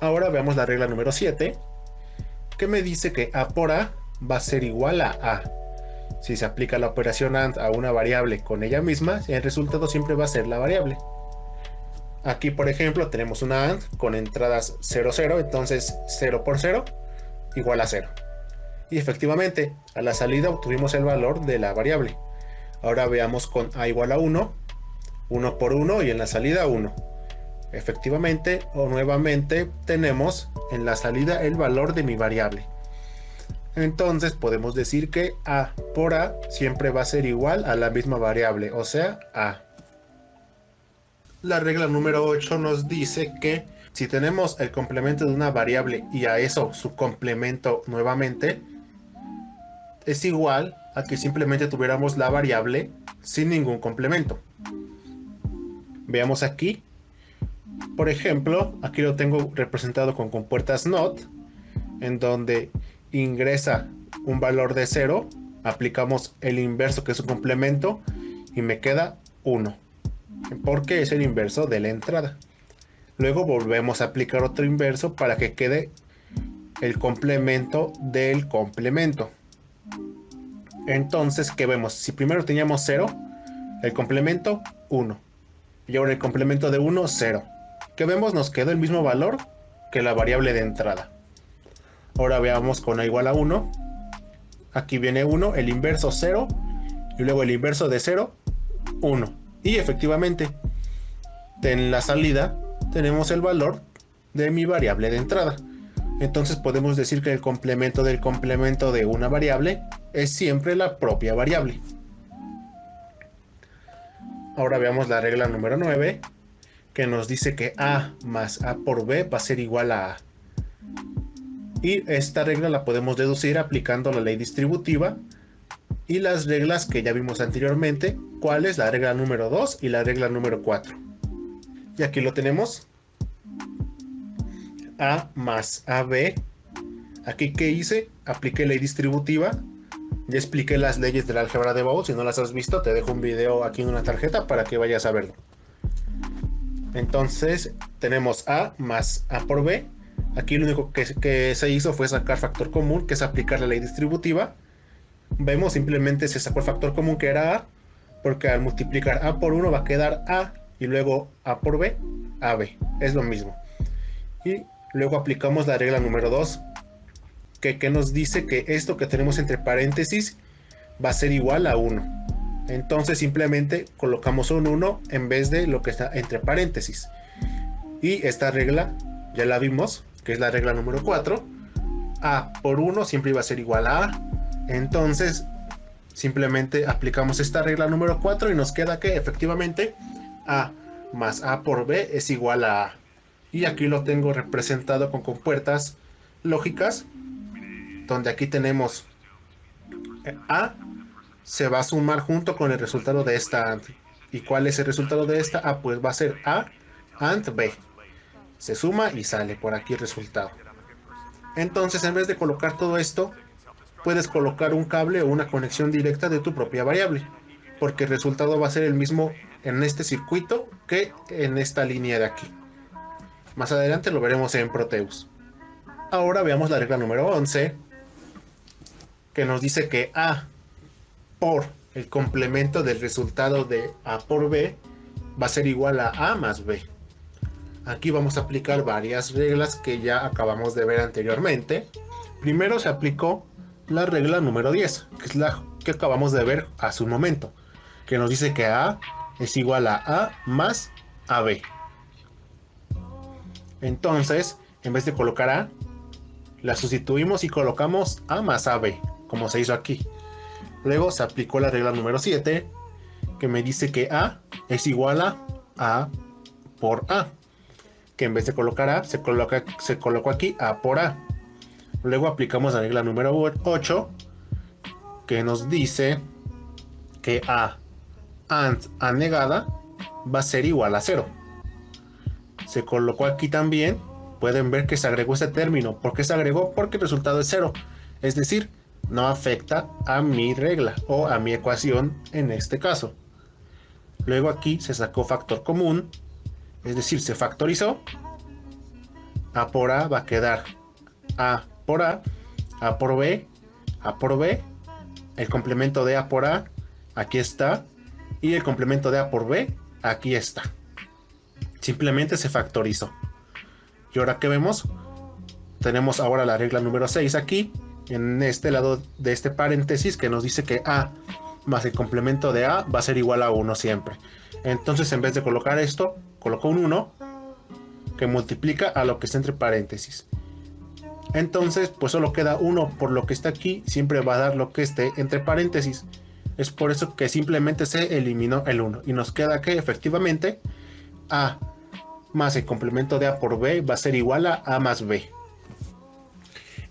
Ahora veamos la regla número 7, que me dice que A por A va a ser igual a A. Si se aplica la operación AND a una variable con ella misma, el resultado siempre va a ser la variable. Aquí, por ejemplo, tenemos una AND con entradas 0, 0, entonces 0 por 0 igual a 0. Y efectivamente, a la salida obtuvimos el valor de la variable. Ahora veamos con A igual a 1, 1 por 1 y en la salida 1. Efectivamente, o nuevamente tenemos en la salida el valor de mi variable. Entonces podemos decir que A por A siempre va a ser igual a la misma variable, o sea, A. La regla número 8 nos dice que si tenemos el complemento de una variable y a eso su complemento nuevamente, es igual a que simplemente tuviéramos la variable sin ningún complemento. Veamos aquí. Por ejemplo, aquí lo tengo representado con compuertas NOT, en donde ingresa un valor de 0, aplicamos el inverso que es su complemento y me queda 1, porque es el inverso de la entrada. Luego volvemos a aplicar otro inverso para que quede el complemento del complemento. Entonces, ¿qué vemos? Si primero teníamos 0, el complemento 1, y ahora el complemento de 1, 0. ¿Qué vemos? Nos quedó el mismo valor que la variable de entrada. Ahora veamos con A igual a 1. Aquí viene 1, el inverso 0, y luego el inverso de 0, 1. Y efectivamente, en la salida tenemos el valor de mi variable de entrada. Entonces podemos decir que el complemento del complemento de una variable es siempre la propia variable. Ahora veamos la regla número 9, que nos dice que A más A por B va a ser igual a A. Y esta regla la podemos deducir aplicando la ley distributiva y las reglas que ya vimos anteriormente, cuál es la regla número 2 y la regla número 4. Y aquí lo tenemos. A más AB. Aquí, ¿qué hice? Apliqué ley distributiva. Ya expliqué las leyes del álgebra de Bose. Si no las has visto, te dejo un video aquí en una tarjeta para que vayas a verlo. Entonces, tenemos A más A por B. Aquí lo único que se hizo fue sacar factor común, que es aplicar la ley distributiva. Vemos, simplemente se sacó el factor común que era A, porque al multiplicar A por 1 va a quedar A, y luego A por B, AB. Es lo mismo. Y luego aplicamos la regla número 2, que nos dice que esto que tenemos entre paréntesis va a ser igual a 1. Entonces simplemente colocamos un 1 en vez de lo que está entre paréntesis. Y esta regla ya la vimos, que es la regla número 4. A por 1 siempre iba a ser igual a A. Entonces simplemente aplicamos esta regla número 4 y nos queda que efectivamente A más A por B es igual a A. Y aquí lo tengo representado con compuertas lógicas, donde aquí tenemos A se va a sumar junto con el resultado de esta AND. ¿Y cuál es el resultado de esta? Ah, pues va a ser A AND B. Se suma y sale por aquí el resultado. Entonces, en vez de colocar todo esto, puedes colocar un cable o una conexión directa de tu propia variable, porque el resultado va a ser el mismo en este circuito que en esta línea de aquí. Más adelante lo veremos en Proteus. Ahora veamos la regla número 11, que nos dice que A por el complemento del resultado de A por B va a ser igual a A más B. Aquí vamos a aplicar varias reglas que ya acabamos de ver anteriormente. Primero se aplicó la regla número 10, que es la que acabamos de ver hace un momento, que nos dice que A es igual a A más AB. Entonces, en vez de colocar A, la sustituimos y colocamos A más AB, como se hizo aquí. Luego se aplicó la regla número 7, que me dice que A es igual a A por A, que en vez de colocar A, se colocó aquí A por A. Luego aplicamos la regla número 8, que nos dice que A AND A negada va a ser igual a 0. Se colocó aquí también, pueden ver que se agregó este término. ¿Por qué se agregó? Porque el resultado es 0. Es decir, no afecta a mi regla o a mi ecuación en este caso. Luego aquí se sacó factor común, es decir, se factorizó. A por A va a quedar A por A, A por B, A por B, el complemento de A por A, aquí está, y el complemento de A por B, aquí está. Simplemente se factorizó. Y ahora que vemos, tenemos ahora la regla número 6 aquí, en este lado de este paréntesis, que nos dice que A más el complemento de A va a ser igual a 1 siempre. Entonces, en vez de colocar esto, coloco un 1 que multiplica a lo que está entre paréntesis. Entonces, pues solo queda 1 por lo que está aquí, siempre va a dar lo que esté entre paréntesis. Es por eso que simplemente se eliminó el 1 y nos queda que efectivamente A más el complemento de A por B va a ser igual a A más B.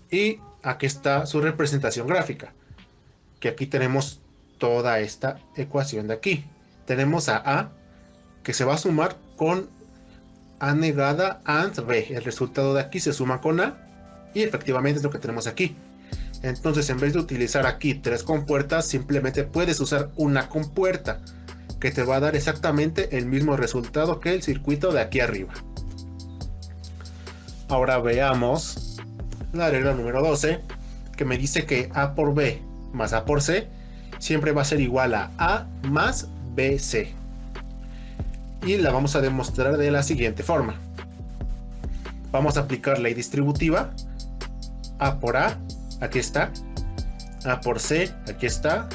Y aquí está su representación gráfica, que aquí tenemos toda esta ecuación de aquí. Tenemos a A que se va a sumar con A negada AND B. El resultado de aquí se suma con A y efectivamente es lo que tenemos aquí. Entonces, en vez de utilizar aquí 3 compuertas, simplemente puedes usar una compuerta que te va a dar exactamente el mismo resultado que el circuito de aquí arriba. Ahora veamos la regla número 12, que me dice que A por B más A por C siempre va a ser igual a A más BC. Y la vamos a demostrar de la siguiente forma. Vamos a aplicar ley distributiva. A por A, aquí está. A por C, aquí está.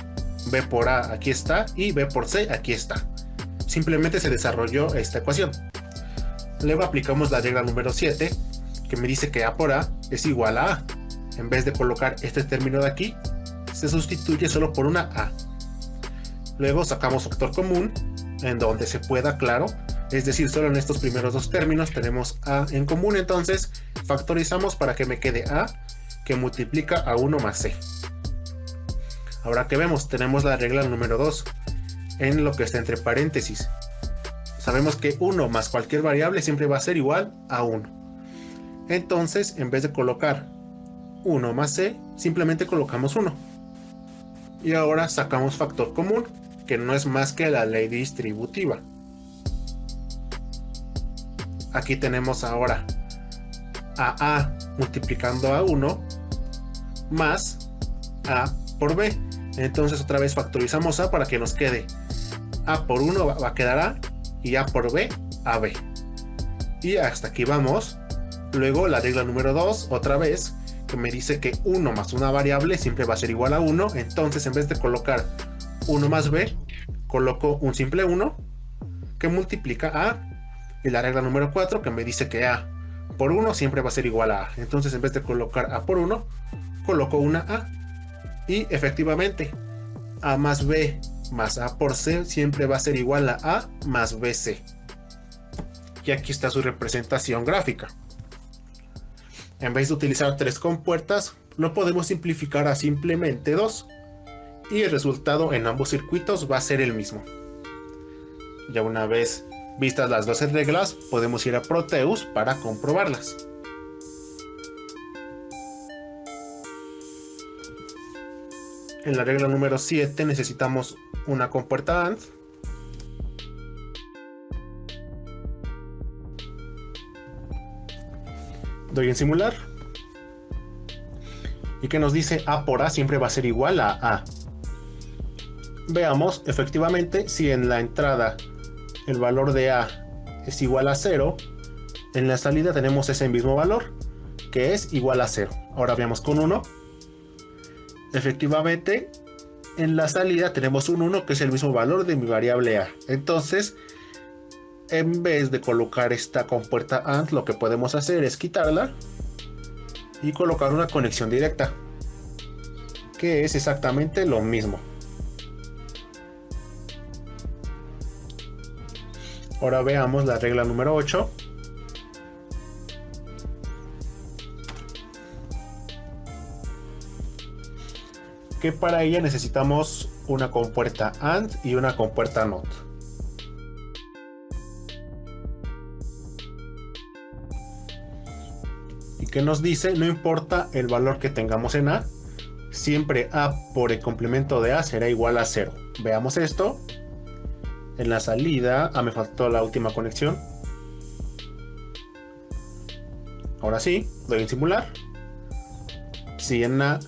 B por A, aquí está. Y B por C, aquí está. Simplemente se desarrolló esta ecuación. Luego aplicamos la regla número 7, que me dice que A por A es igual a A. En vez de colocar este término de aquí, se sustituye solo por una A. Luego sacamos factor común, en donde se pueda, claro. Es decir, solo en estos primeros dos términos tenemos A en común. Entonces factorizamos para que me quede A, que multiplica a 1 más C. Ahora que vemos, tenemos la regla número 2, en lo que está entre paréntesis. Sabemos que 1 más cualquier variable siempre va a ser igual a 1. Entonces, en vez de colocar 1 más C, simplemente colocamos 1. Y ahora sacamos factor común, que no es más que la ley distributiva. Aquí tenemos ahora a A multiplicando a 1 más A por B. Entonces otra vez factorizamos A para que nos quede A por 1 va a quedar A y A por B, AB. Y hasta aquí vamos. Luego la regla número 2, otra vez, que me dice que 1 más una variable siempre va a ser igual a 1. Entonces, en vez de colocar 1 más B, coloco un simple 1 que multiplica A. Y la regla número 4, que me dice que A por 1 siempre va a ser igual a A. Entonces, en vez de colocar A por 1, coloco una A. Y efectivamente, A más B más A por C siempre va a ser igual a A más BC. Y aquí está su representación gráfica. En vez de utilizar 3 compuertas, lo podemos simplificar a simplemente 2. Y el resultado en ambos circuitos va a ser el mismo. Ya una vez vistas las 12 reglas, podemos ir a Proteus para comprobarlas. En la regla número 7 necesitamos una compuerta AND. Doy en simular. Y que nos dice A por A siempre va a ser igual a A. Veamos efectivamente si en la entrada el valor de A es igual a 0, en la salida tenemos ese mismo valor, que es igual a 0. Ahora veamos con 1. Efectivamente, en la salida tenemos un 1 que es el mismo valor de mi variable A. Entonces, en vez de colocar esta compuerta AND, lo que podemos hacer es quitarla y colocar una conexión directa, que es exactamente lo mismo. Ahora veamos la regla número 8. Que para ella necesitamos una compuerta AND y una compuerta NOT. Y que nos dice, no importa el valor que tengamos en A, siempre A por el complemento de A será igual a 0. Veamos esto. En la salida, me faltó la última conexión. Ahora sí, doy en simular. Si en A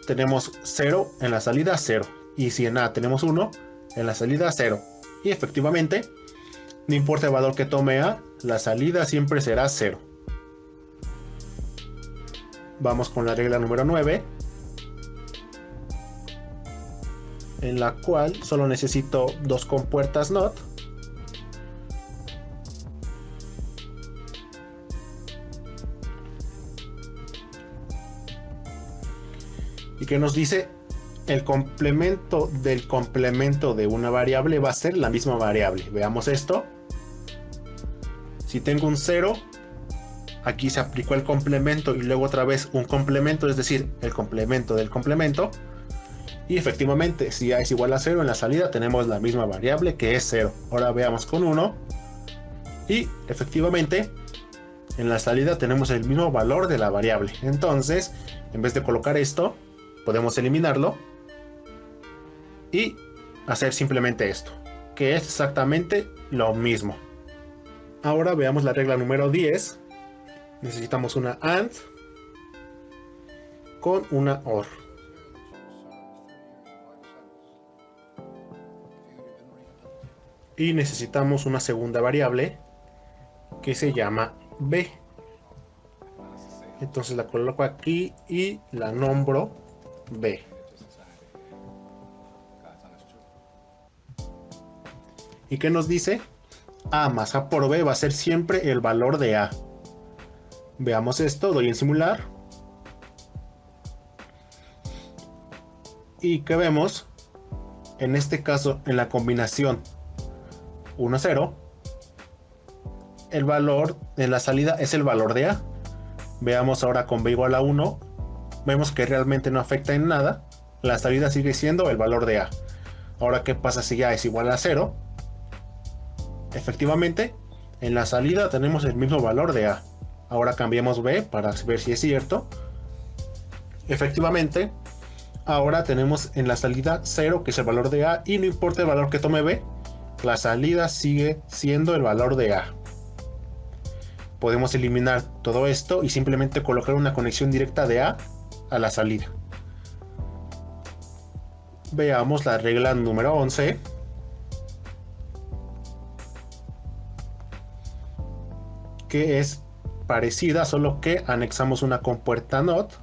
tenemos 0, en la salida 0. Y si en A tenemos 1, en la salida 0. Y efectivamente, no importa el valor que tome A, la salida siempre será 0. Vamos con la regla número 9, en la cual solo necesito dos compuertas NOT. Y que nos dice el complemento del complemento de una variable va a ser la misma variable. Veamos esto. Si tengo un 0, aquí se aplicó el complemento y luego otra vez un complemento, es decir, el complemento del complemento. Y efectivamente, si A es igual a 0, en la salida tenemos la misma variable que es 0. Ahora veamos con 1. Y efectivamente, en la salida tenemos el mismo valor de la variable. Entonces, en vez de colocar esto, podemos eliminarlo y hacer simplemente esto, que es exactamente lo mismo. Ahora veamos la regla número 10. Necesitamos una AND con una OR. Y necesitamos una segunda variable que se llama B. Entonces la coloco aquí y la nombro B. ¿Y qué nos dice? A más A por B va a ser siempre el valor de A. Veamos esto, doy en simular. ¿Y qué vemos? En este caso, en la combinación 1, 0, el valor en la salida es el valor de A. Veamos ahora con B igual a 1. Vemos que realmente no afecta en nada. La salida sigue siendo el valor de A. Ahora, ¿qué pasa si A es igual a 0? Efectivamente, en la salida tenemos el mismo valor de A. Ahora cambiamos B para ver si es cierto. Efectivamente, ahora tenemos en la salida 0, que es el valor de A, y no importa el valor que tome B, la salida sigue siendo el valor de A. Podemos eliminar todo esto y simplemente colocar una conexión directa de A a la salida. Veamos la regla número 11. Que es parecida, solo que anexamos una compuerta NOT.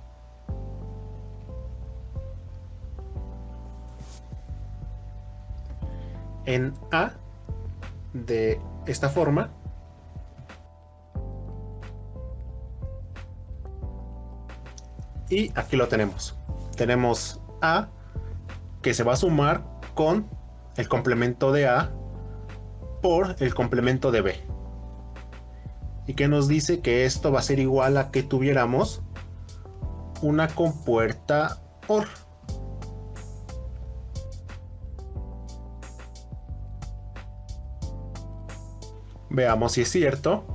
En A de esta forma. Y aquí lo tenemos. Tenemos A que se va a sumar con el complemento de A por el complemento de B. Y que nos dice que esto va a ser igual a que tuviéramos una compuerta OR. Veamos si es cierto.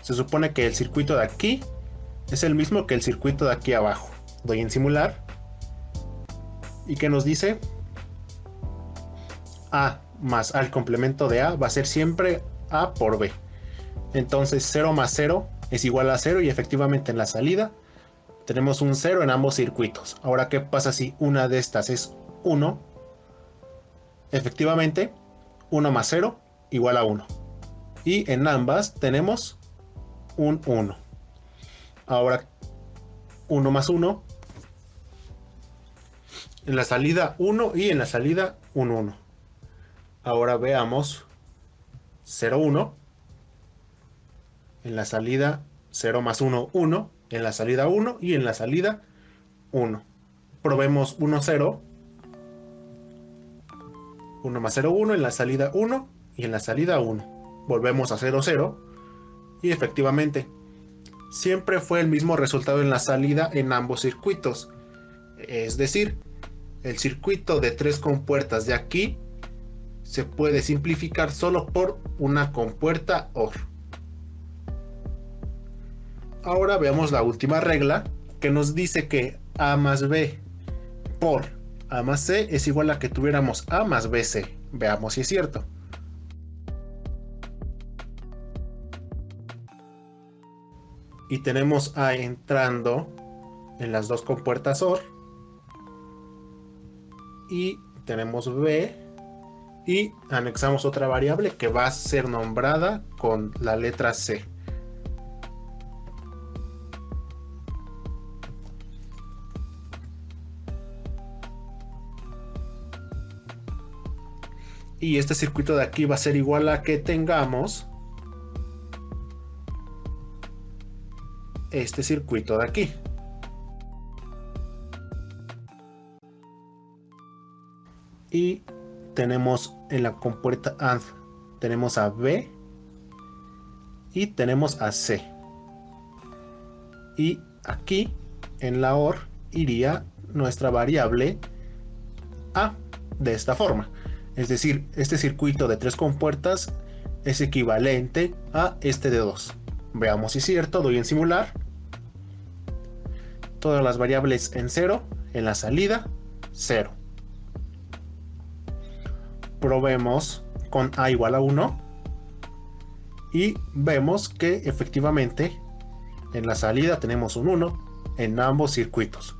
Se supone que el circuito de aquí es el mismo que el circuito de aquí abajo. Doy en simular. ¿Y qué nos dice? A más A al complemento de A va a ser siempre A por B. Entonces 0 más 0 es igual a 0 y efectivamente en la salida tenemos un 0 en ambos circuitos. Ahora, ¿qué pasa si una de estas es 1? Efectivamente, 1 más 0 igual a 1. Y en ambas tenemos un 1. Ahora 1 más 1. En la salida 1 y en la salida un 1. Ahora veamos 0, 1. En la salida 0 más 1, 1. En la salida 1 y en la salida 1. Probemos 1, 0. 1 más 0, 1. En la salida 1 y en la salida 1. Volvemos a 0, 0. Y efectivamente, siempre fue el mismo resultado en la salida en ambos circuitos. Es decir, el circuito de 3 compuertas de aquí se puede simplificar solo por una compuerta OR. Ahora veamos la última regla, que nos dice que A más B por A más C es igual a que tuviéramos A más BC. Veamos si es cierto. y tenemos A entrando en las dos compuertas OR, y tenemos B, y anexamos otra variable que va a ser nombrada con la letra C. Y este circuito de aquí va a ser igual a que tengamos este circuito de aquí. Y tenemos en la compuerta AND, tenemos a B y tenemos a C. Y aquí en la OR iría nuestra variable A de esta forma. Es decir, este circuito de 3 compuertas es equivalente a este de 2. Veamos si es cierto, doy en simular. Todas las variables en 0, en la salida 0. Probemos con A igual a 1 y vemos que efectivamente en la salida tenemos un 1 en ambos circuitos.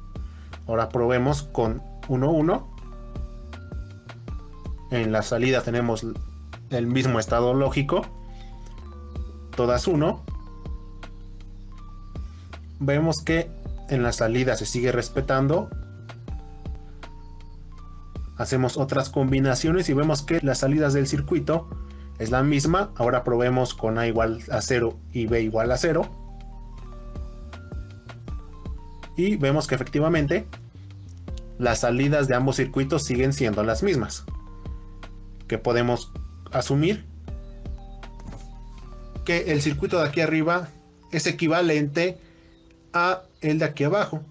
Ahora probemos con 1, 1. En la salida tenemos el mismo estado lógico, todas 1. Vemos que en la salida se sigue respetando. Hacemos otras combinaciones y vemos que las salidas del circuito es la misma. Ahora probemos con A igual a 0 y B igual a 0. Y vemos que efectivamente las salidas de ambos circuitos siguen siendo las mismas. Que podemos asumir que el circuito de aquí arriba es equivalente a el de aquí abajo.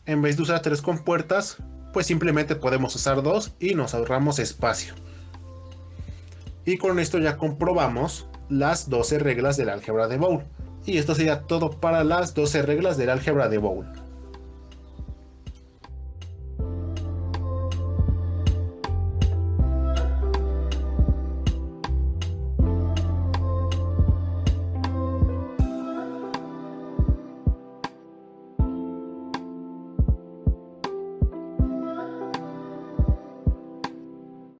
En vez de usar 3 compuertas, pues simplemente podemos usar 2 y nos ahorramos espacio. Y con esto ya comprobamos las 12 reglas del álgebra de Boole. Y esto sería todo para las 12 reglas del álgebra de Boole.